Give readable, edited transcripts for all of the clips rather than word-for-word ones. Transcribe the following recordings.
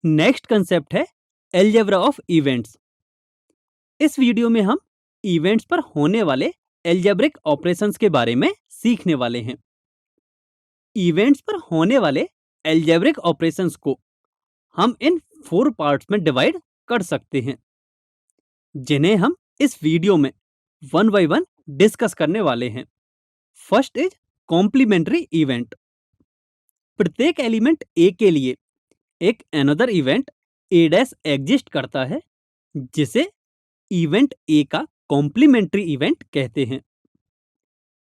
Next concept है algebra of events. इस video में हम इवेंट्स पर होने वाले अलजेब्रिक ऑपरेशंस के बारे में सीखने वाले हैं। इवेंट्स पर होने वाले अलजेब्रिक ऑपरेशंस को हम इन 4 पार्ट्स में डिवाइड कर सकते हैं, जिन्हें हम इस वीडियो में वन बाय वन डिस्कस करने वाले हैं। First is complementary event. प्रत्येक एलिमेंट ए के लिए एक another event A dash exist करता है, जिसे इवेंट ए का कॉम्प्लीमेंट्री इवेंट कहते हैं।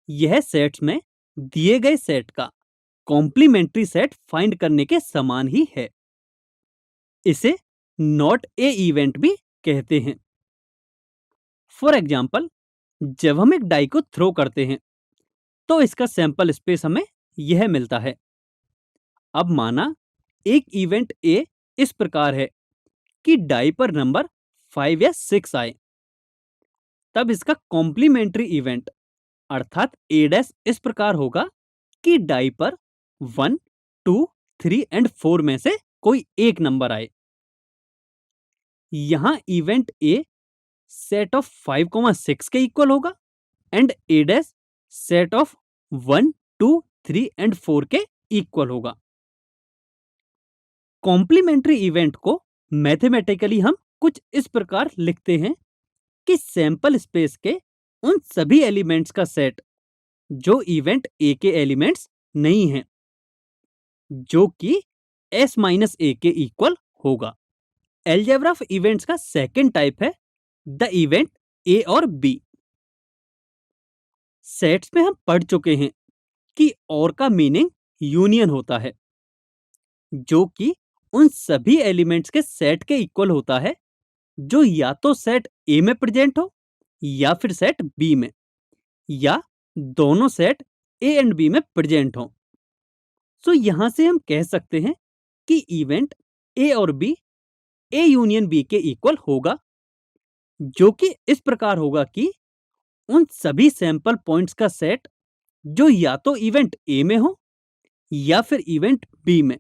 यह सेट्स में दिए गए सेट का कॉम्प्लीमेंट्री सेट फाइंड करने के समान ही है। इसे नॉट ए इवेंट भी कहते हैं। फॉर एग्जाम्पल, जब हम एक डाई को थ्रो करते हैं तो इसका सैंपल स्पेस हमें यह मिलता है। अब माना एक इवेंट ए इस प्रकार है कि डाई पर नंबर 5 या 6 आए, तब इसका कॉम्प्लीमेंट्री इवेंट अर्थात ए डैश इस प्रकार होगा कि डाई पर 1, 2, 3 एंड 4 में से कोई एक नंबर आए। यहां इवेंट ए सेट ऑफ 5, 6 के इक्वल होगा and A dash set of 1, 2, 3 and 4 के इक्वल होगा। कॉम्प्लीमेंट्री इवेंट को मैथमेटिकली हम कुछ इस प्रकार लिखते हैं कि सैंपल स्पेस के उन सभी एलिमेंट्स का सेट जो इवेंट ए के एलिमेंट्स नहीं हैं, जो कि s माइनस ए के इक्वल होगा। अलजेब्रा ऑफ इवेंट्स का सेकेंड टाइप है द इवेंट ए और बी। सेट्स में हम पढ़ चुके हैं कि और का मीनिंग यूनियन होता है, जो कि उन सभी एलिमेंट्स के सेट के इक्वल होता है जो या तो सेट ए में प्रेजेंट हो या फिर सेट बी में, या दोनों सेट ए एंड बी में प्रेजेंट हो। सो यहां से हम कह सकते हैं कि इवेंट ए और बी ए यूनियन बी के इक्वल होगा, जो कि इस प्रकार होगा कि उन सभी सैंपल पॉइंट्स का सेट जो या तो इवेंट ए में हो या फिर इवेंट बी में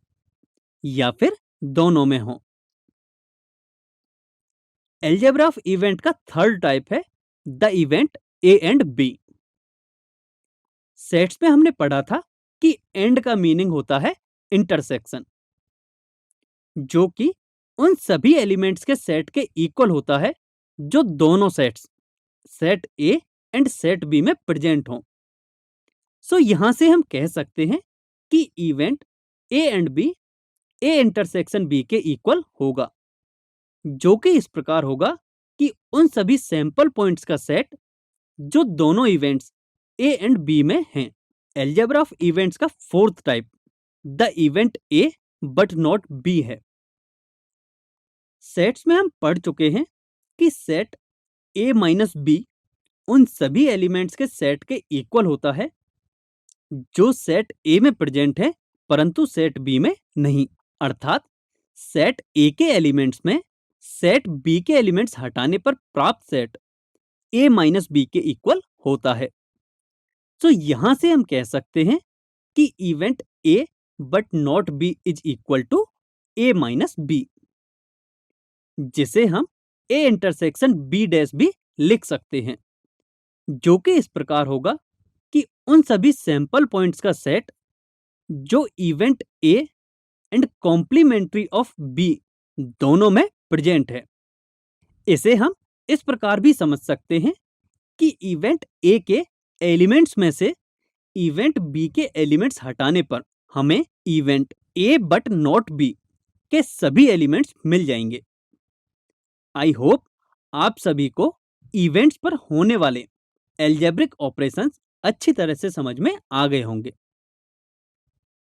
या फिर दोनों में हो। अलजेब्रा ऑफ इवेंट का थर्ड टाइप है the event A and B. Sets में हमने पढ़ा था कि एंड का मीनिंग होता है इंटरसेक्शन, जो कि उन सभी एलिमेंट्स के सेट के इक्वल होता है जो दोनों sets set A and set B में प्रेजेंट हों। सो यहां से हम कह सकते हैं कि event A and B A intersection B के इक्वल होगा, जो कि इस प्रकार होगा कि उन सभी सैंपल पॉइंट्स का सेट जो दोनों इवेंट्स ए एंड बी में हैं। अलजेब्रा ऑफ इवेंट्स का fourth type the event A but not B है। सेट्स में हम पढ़ चुके हैं कि सेट ए माइनस बी उन सभी एलिमेंट्स के सेट के इक्वल होता है जो सेट ए में प्रेजेंट है परंतु सेट बी में नहीं। अर्थात सेट ए के एलिमेंट्स में सेट बी के एलिमेंट्स हटाने पर प्राप्त सेट ए माइनस बी के इक्वल होता है। तो यहां से हम कह सकते हैं कि event A but not B is equal to A minus B, जिसे हम ए इंटरसेक्शन बी डैश भी लिख सकते हैं, जो कि इस प्रकार होगा कि उन सभी सैंपल पॉइंट्स का सेट जो event A and complementary of B दोनों में प्रेजेंट है। इसे हम इस प्रकार भी समझ सकते हैं कि इवेंट ए के एलिमेंट्स में से इवेंट बी के एलिमेंट्स हटाने पर हमें event A but not B के सभी एलिमेंट्स मिल जाएंगे। आई होप आप सभी को इवेंट्स पर होने वाले अलजेब्रिक ऑपरेशंस अच्छी तरह से समझ में आ गए होंगे।